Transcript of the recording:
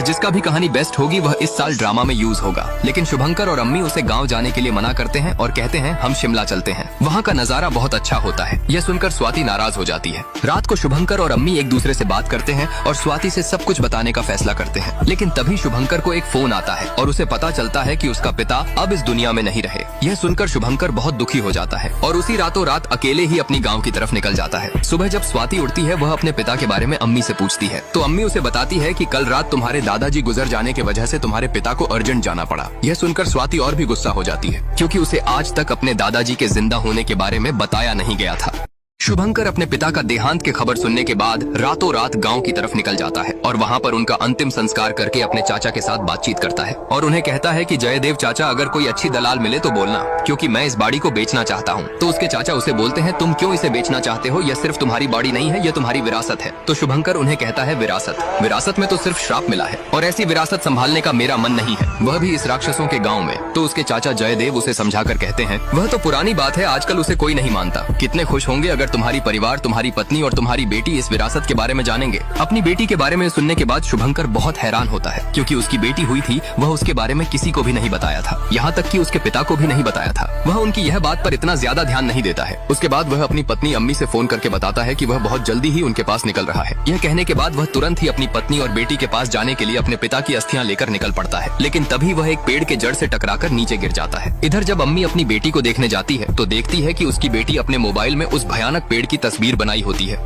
और जिसका भी कहानी बेस्ट होगी वह इस साल ड्रामा में यूज होगा। लेकिन शुभंकर और अम्मी उसे गाँव जाने के लिए मना करते हैं और कहते हैं हम शिमला चलते हैं, वहाँ का नजारा बहुत अच्छा होता है। यह सुनकर स्वाति नाराज हो जाती है। रात को शुभंकर और अम्मी एक दूसरे से बात करते हैं और स्वाति से सब कुछ बताने का फैसला करते हैं। लेकिन तभी शुभंकर को एक फोन आता है और उसे पता चलता है कि उसका पिता अब इस दुनिया में नहीं रहे। यह सुनकर शुभंकर बहुत दुखी हो जाता है और उसी रातों रात अकेले ही अपनी गांव की तरफ निकल जाता है। सुबह जब स्वाति उठती है वह अपने पिता के बारे में अम्मी से पूछती है तो अम्मी उसे बताती है कि कल रात तुम्हारे दादाजी गुजर जाने की वजह से तुम्हारे पिता को अर्जेंट जाना पड़ा। यह सुनकर स्वाति और भी गुस्सा हो जाती है क्योंकि उसे आज तक अपने दादाजी के जिंदा होने के बारे में बताया नहीं गया था। शुभंकर अपने पिता का देहांत की खबर सुनने के बाद रातों रात गांव की तरफ निकल जाता है और वहां पर उनका अंतिम संस्कार करके अपने चाचा के साथ बातचीत करता है और उन्हें कहता है कि जयदेव चाचा अगर कोई अच्छी दलाल मिले तो बोलना, क्योंकि मैं इस बाड़ी को बेचना चाहता हूं। तो उसके चाचा उसे बोलते हैं तुम क्यों इसे बेचना चाहते हो, यह सिर्फ तुम्हारी बाड़ी नहीं है, यह तुम्हारी विरासत है। तो शुभंकर उन्हें कहता है विरासत में तो सिर्फ श्राप मिला है और ऐसी विरासत संभालने का मेरा मन नहीं है, वह भी इस राक्षसों के गाँव में। तो उसके चाचा जयदेव उसे समझा कर कहते हैं वह तो पुरानी बात है, आजकल उसे कोई नहीं मानता। कितने खुश होंगे अगर तुम्हारी परिवार, तुम्हारी पत्नी और तुम्हारी बेटी इस विरासत के बारे में जानेंगे। अपनी बेटी के बारे में सुनने के बाद शुभंकर बहुत हैरान होता है क्योंकि उसकी बेटी हुई थी, वह उसके बारे में किसी को भी नहीं बताया था, यहाँ तक कि उसके पिता को भी नहीं बताया था। वह उनकी यह बात पर इतना ज्यादा ध्यान नहीं देता है। उसके बाद वह अपनी पत्नी अम्मी से फोन करके बताता है कि वह बहुत जल्दी ही उनके पास निकल रहा है। यह कहने के बाद वह तुरंत ही अपनी पत्नी और बेटी के पास जाने के लिए अपने पिता की अस्थियां लेकर निकल पड़ता है। लेकिन तभी वह एक पेड़ के जड़ से टकराकर नीचे गिर जाता है। इधर जब अम्मी अपनी बेटी को देखने जाती है तो देखती है कि उसकी बेटी अपने मोबाइल में उस भयानक पेड़ की तस्वीर बनाई होती है।